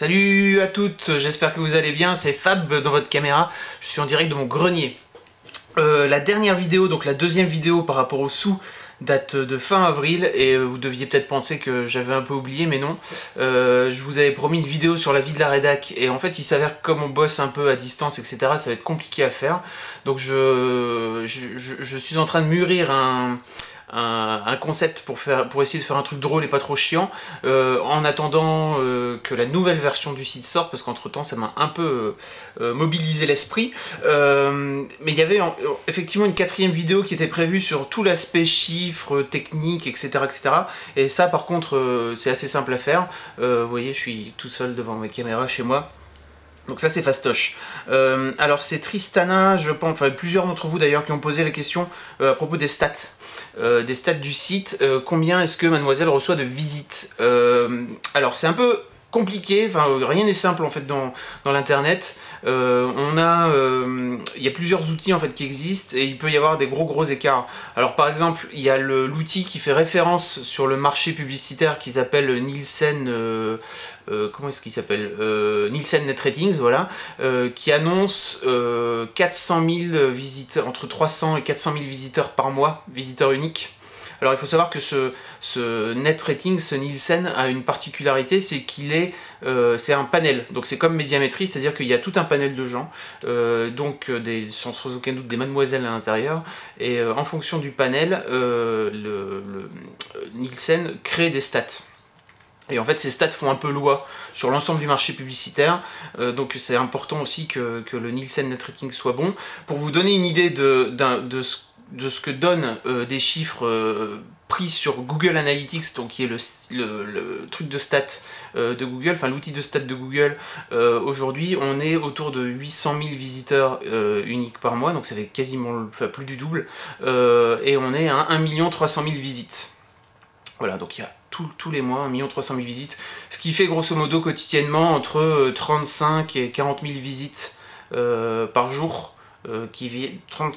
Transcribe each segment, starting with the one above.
Salut à toutes, j'espère que vous allez bien, c'est Fab dans votre caméra, je suis en direct de mon grenier. La dernière vidéo, donc la deuxième vidéo par rapport au sous, date de fin avril, et vous deviez peut-être penser que j'avais un peu oublié, mais non. Je vous avais promis une vidéo sur la vie de la rédac, et en fait il s'avère que comme on bosse un peu à distance, etc., ça va être compliqué à faire. Donc je suis en train de mûrir un concept pour essayer de faire un truc drôle et pas trop chiant, en attendant que la nouvelle version du site sorte, parce qu'entre temps ça m'a un peu mobilisé l'esprit. Mais il y avait effectivement une quatrième vidéo qui était prévue sur tout l'aspect chiffres, techniques, etc., etc. Et ça par contre c'est assez simple à faire. Vous voyez, je suis tout seul devant ma caméra chez moi. Donc ça c'est fastoche. Alors c'est Tristana, je pense, enfin plusieurs d'entre vous d'ailleurs qui ont posé la question à propos des stats. Des stats du site, combien est-ce que Mademoiselle reçoit de visites? Alors c'est un peu compliqué, enfin rien n'est simple en fait dans l'internet. Il y a plusieurs outils en fait qui existent et il peut y avoir des gros écarts. Alors par exemple il y a l'outil qui fait référence sur le marché publicitaire qui s'appelle Nielsen, comment est-ce qu'il s'appelle, Nielsen Net Ratings, voilà, qui annonce 400 000 visiteurs, entre 300 et 400 000 visiteurs par mois, visiteurs uniques. Alors il faut savoir que ce Net Rating, ce Nielsen, a une particularité, c'est qu'il est, c'est un panel. Donc c'est comme Médiamétrie, c'est-à-dire qu'il y a tout un panel de gens, donc sans aucun doute des mademoiselles à l'intérieur, et en fonction du panel, le Nielsen crée des stats. Et en fait ces stats font un peu loi sur l'ensemble du marché publicitaire, donc c'est important aussi que le Nielsen Net Rating soit bon. Pour vous donner une idée de ce que donnent des chiffres pris sur Google Analytics, donc qui est le truc de stats de Google, enfin l'outil de stats de Google, aujourd'hui on est autour de 800 000 visiteurs uniques par mois, donc ça fait quasiment, enfin plus du double, et on est à 1 300 000 visites. Voilà, donc il y a tous les mois 1 300 000 visites, ce qui fait grosso modo quotidiennement entre 35 et 40 000 visites par jour,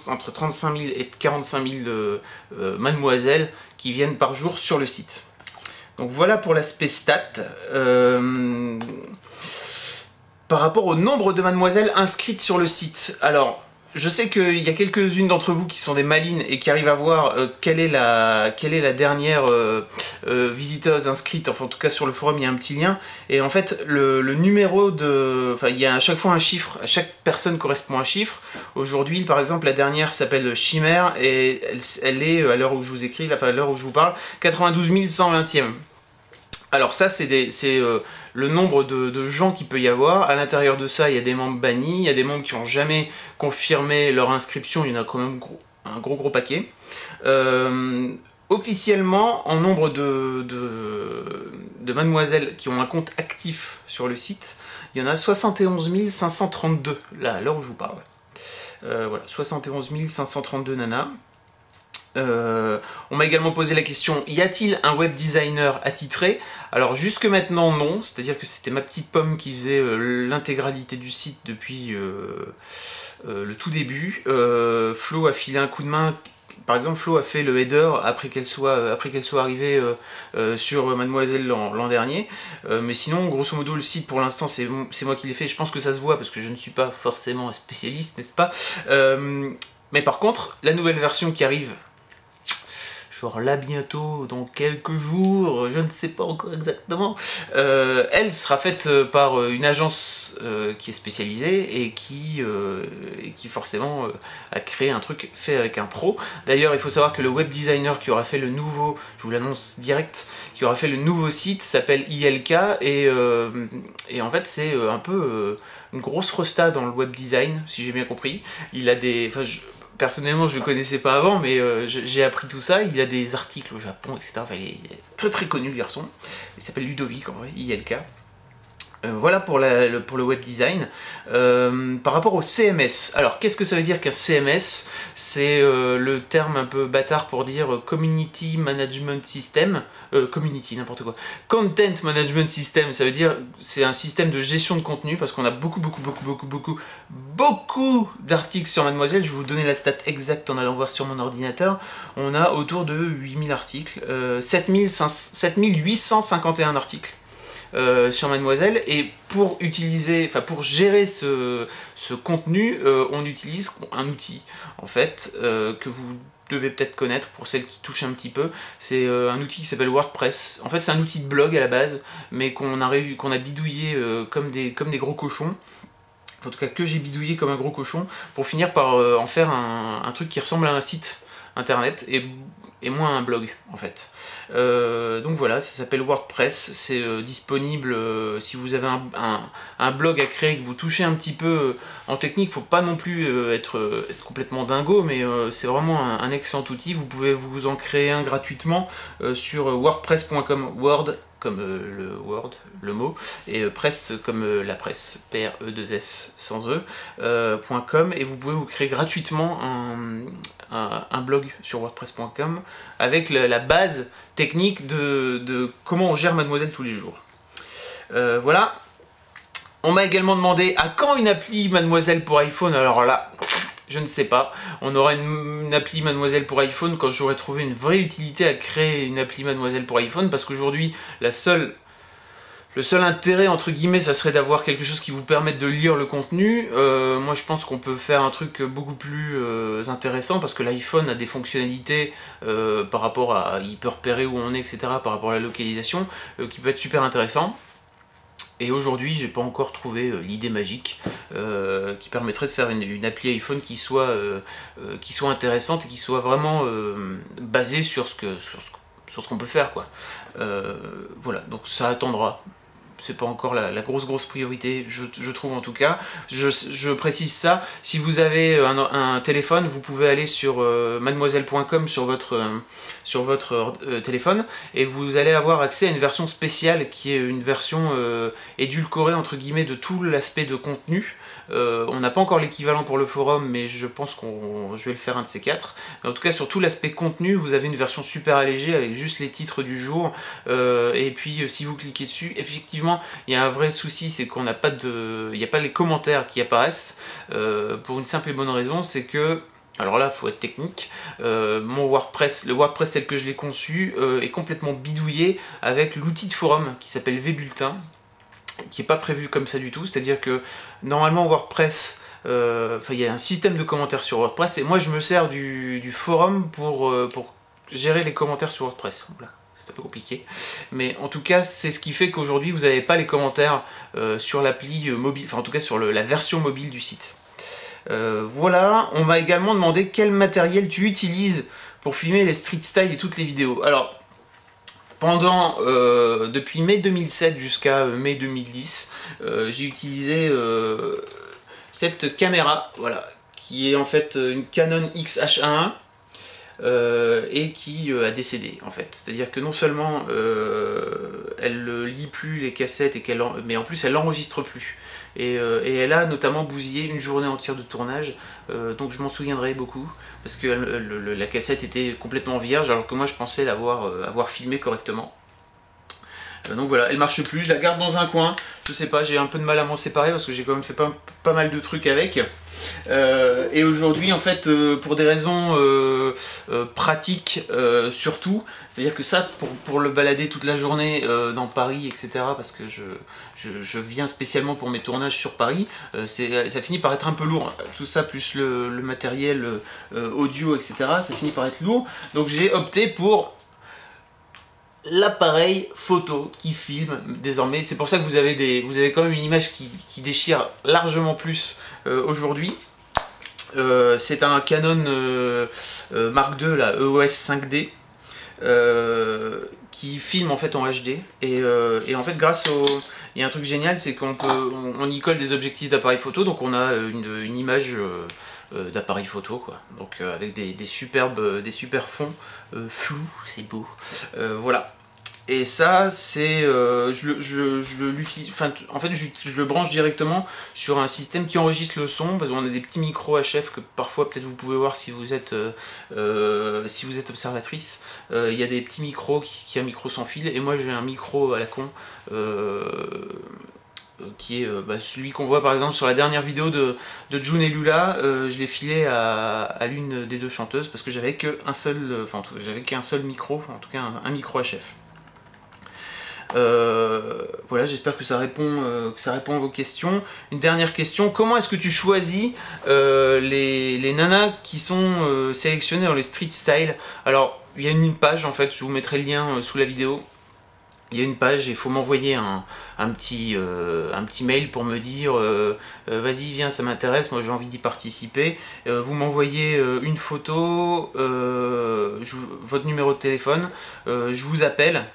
entre 35 000 et 45 000 mademoiselles qui viennent par jour sur le site. Donc voilà pour l'aspect stat. Par rapport au nombre de mademoiselles inscrites sur le site, alors je sais qu'il y a quelques-unes d'entre vous qui sont des malines et qui arrivent à voir quelle est la dernière visiteuse inscrite. Enfin en tout cas sur le forum il y a un petit lien, et en fait le numéro de... Enfin il y a à chaque fois un chiffre, à chaque personne correspond un chiffre. Aujourd'hui par exemple la dernière s'appelle Chimère et elle est, à l'heure où je vous écris, enfin à l'heure où je vous parle, 92 120e. Alors ça c'est le nombre de gens qu'il peut y avoir. À l'intérieur de ça il y a des membres bannis, il y a des membres qui n'ont jamais confirmé leur inscription, il y en a quand même un gros paquet. Officiellement, en nombre de mademoiselles qui ont un compte actif sur le site, il y en a 71 532, là à l'heure où je vous parle. Voilà, 71 532 nanas. On m'a également posé la question, y a-t-il un web designer attitré? Alors jusque maintenant non, c'est-à-dire que c'était ma petite pomme qui faisait l'intégralité du site depuis le tout début. Flo a filé un coup de main. Par exemple, Flo a fait le header après qu'elle soit arrivée sur Mademoiselle l'an dernier. Mais sinon, grosso modo, le site pour l'instant, c'est moi qui l'ai fait. Je pense que ça se voit parce que je ne suis pas forcément un spécialiste, n'est-ce pas? Mais par contre, la nouvelle version qui arrive, genre là bientôt, dans quelques jours, je ne sais pas encore exactement, elle sera faite par une agence qui est spécialisée et qui forcément a créé un truc fait avec un pro. D'ailleurs il faut savoir que le web designer qui aura fait le nouveau, je vous l'annonce direct, qui aura fait le nouveau site s'appelle ILK, et en fait c'est un peu une grosse resta dans le web design, si j'ai bien compris. Il a des... Personnellement, je ne le connaissais pas avant, mais j'ai appris tout ça. Il a des articles au Japon, etc. Enfin, il est très connu, le garçon. Il s'appelle Ludovic, en vrai, ILK. Voilà pour le web design. Par rapport au CMS, alors qu'est-ce que ça veut dire qu'un CMS? C'est le terme un peu bâtard pour dire Community Management System, Community, n'importe quoi. Content Management System, ça veut dire c'est un système de gestion de contenu, parce qu'on a beaucoup d'articles sur Mademoiselle. Je vais vous donner la stat exacte en allant voir sur mon ordinateur. On a autour de 8000 articles, 7851 articles. sur Mademoiselle, et pour utiliser, enfin pour gérer ce contenu, on utilise un outil en fait que vous devez peut-être connaître pour celles qui touchent un petit peu. C'est un outil qui s'appelle WordPress. En fait c'est un outil de blog à la base, mais qu'on a bidouillé comme des gros cochons. En tout cas que j'ai bidouillé comme un gros cochon, pour finir par en faire un truc qui ressemble à un site internet et moins un blog en fait. Donc voilà, ça s'appelle WordPress, c'est disponible si vous avez un blog à créer, que vous touchez un petit peu en technique. Faut pas non plus être complètement dingo, mais c'est vraiment un excellent outil. Vous pouvez vous en créer un gratuitement sur wordpress.com, Word comme le Word, le mot, et press comme la presse, P-R-E-2-S sans E, .com, et vous pouvez vous créer gratuitement un blog sur wordpress.com avec la base technique de comment on gère Mademoiselle tous les jours. Voilà. On m'a également demandé à quand une appli Mademoiselle pour iPhone. Alors là, je ne sais pas. On aura une appli Mademoiselle pour iPhone quand j'aurai trouvé une vraie utilité à créer une appli Mademoiselle pour iPhone, parce qu'aujourd'hui, le seul intérêt, entre guillemets, ça serait d'avoir quelque chose qui vous permette de lire le contenu. Moi, je pense qu'on peut faire un truc beaucoup plus intéressant, parce que l'iPhone a des fonctionnalités par rapport à... il peut repérer où on est, etc., par rapport à la localisation, qui peut être super intéressant. Et aujourd'hui, j'ai pas encore trouvé l'idée magique qui permettrait de faire une appli iPhone qui soit intéressante et qui soit vraiment basée sur ce qu'on peut faire, quoi. Voilà, donc ça attendra. C'est pas encore la grosse priorité, je trouve en tout cas. Je précise ça, si vous avez un téléphone, vous pouvez aller sur mademoiselle.com sur votre téléphone, et vous allez avoir accès à une version spéciale qui est une version édulcorée entre guillemets de tout l'aspect de contenu. On n'a pas encore l'équivalent pour le forum, mais je pense que je vais le faire un de ces quatre. Mais en tout cas, sur tout l'aspect contenu, vous avez une version super allégée avec juste les titres du jour. Et puis, si vous cliquez dessus, effectivement, il y a un vrai souci, c'est qu'on n'a pas il n'y a pas les commentaires qui apparaissent. Pour une simple et bonne raison, c'est que... Alors là, il faut être technique. Mon WordPress, le WordPress tel que je l'ai conçu, est complètement bidouillé avec l'outil de forum qui s'appelle vBulletin, qui n'est pas prévu comme ça du tout. C'est-à-dire que normalement WordPress, il y a un système de commentaires sur WordPress, et moi je me sers du forum pour gérer les commentaires sur WordPress. Voilà. C'est un peu compliqué, mais en tout cas c'est ce qui fait qu'aujourd'hui vous n'avez pas les commentaires sur l'appli mobile, enfin en tout cas sur la version mobile du site. Voilà, on m'a également demandé quel matériel tu utilises pour filmer les street style et toutes les vidéos. Alors, depuis mai 2007 jusqu'à mai 2010, j'ai utilisé cette caméra, voilà, qui est en fait une Canon XH1 et qui a décédé en fait. C'est-à-dire que non seulement elle ne lit plus les cassettes, mais en plus elle n'enregistre plus. Et elle a notamment bousillé une journée entière de tournage, donc je m'en souviendrai beaucoup, parce que la cassette était complètement vierge, alors que moi je pensais avoir filmé correctement. Donc voilà, elle marche plus, je la garde dans un coin, je sais pas, j'ai un peu de mal à m'en séparer parce que j'ai quand même fait pas mal de trucs avec. Et aujourd'hui, en fait, pour des raisons pratiques surtout, c'est-à-dire que ça, pour le balader toute la journée dans Paris, etc., parce que je viens spécialement pour mes tournages sur Paris, ça finit par être un peu lourd. Tout ça, plus le matériel audio, etc., ça finit par être lourd. Donc j'ai opté pour l'appareil photo qui filme désormais. C'est pour ça que vous avez quand même une image qui déchire largement plus aujourd'hui. C'est un Canon Mark II, la EOS 5D, qui filme en fait en HD. Et en fait, il y a un truc génial, c'est qu'on y colle des objectifs d'appareil photo, donc on a une image d'appareil photo, quoi. Donc avec des super fonds flous, c'est beau. Voilà. Et ça, c'est, je l'utilise, enfin, en fait, je le branche directement sur un système qui enregistre le son, parce qu'on a des petits micros HF que parfois, peut-être vous pouvez voir si vous êtes observatrice. Il y a des petits micros qui a un micro sans fil, et moi j'ai un micro à la con, qui est celui qu'on voit par exemple sur la dernière vidéo de June et Lula. Je l'ai filé à l'une des deux chanteuses, parce que j'avais qu'un seul micro, en tout cas un micro HF. Voilà, j'espère que ça répond à vos questions. Une dernière question, comment est-ce que tu choisis les nanas qui sont sélectionnées dans les street style? Alors, il y a une page en fait, je vous mettrai le lien sous la vidéo. Il y a une page et il faut m'envoyer un petit mail pour me dire vas-y viens, ça m'intéresse, moi j'ai envie d'y participer. Vous m'envoyez une photo, votre numéro de téléphone, je vous appelle.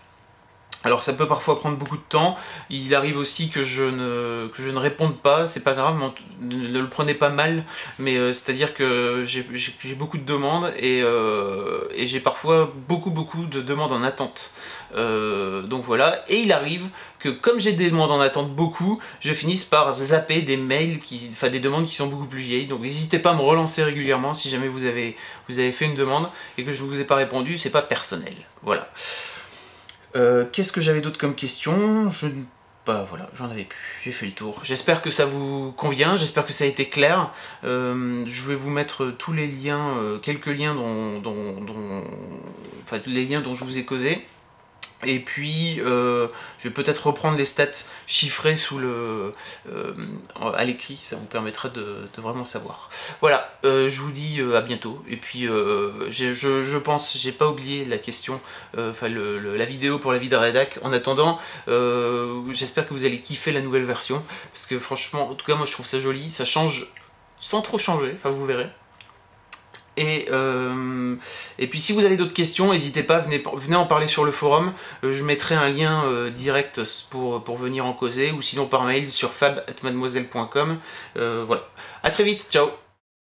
Alors ça peut parfois prendre beaucoup de temps, il arrive aussi que je ne réponde pas, c'est pas grave, ne le prenez pas mal, mais c'est-à-dire que j'ai beaucoup de demandes et j'ai parfois beaucoup de demandes en attente. Donc voilà, et il arrive que comme j'ai des demandes en attente beaucoup, je finisse par zapper des mails, des demandes qui sont beaucoup plus vieilles, donc n'hésitez pas à me relancer régulièrement si jamais vous avez fait une demande et que je ne vous ai pas répondu, c'est pas personnel, voilà. Qu'est-ce que j'avais d'autre comme question? Bah voilà, j'en avais plus, j'ai fait le tour. J'espère que ça vous convient, j'espère que ça a été clair. Je vais vous mettre tous les liens, quelques liens enfin les liens dont je vous ai causé. Et puis, je vais peut-être reprendre les stats chiffrées à l'écrit, ça vous permettra de vraiment savoir. Voilà, je vous dis à bientôt. Et puis, je pense, j'ai pas oublié la question, la vidéo pour la vie de rédac. En attendant, j'espère que vous allez kiffer la nouvelle version, parce que franchement, en tout cas, moi je trouve ça joli, ça change sans trop changer, enfin vous verrez. Et puis si vous avez d'autres questions, n'hésitez pas, venez en parler sur le forum. Je mettrai un lien direct pour venir en causer, ou sinon par mail sur fab@mademoiselle.com. Voilà. À très vite, ciao.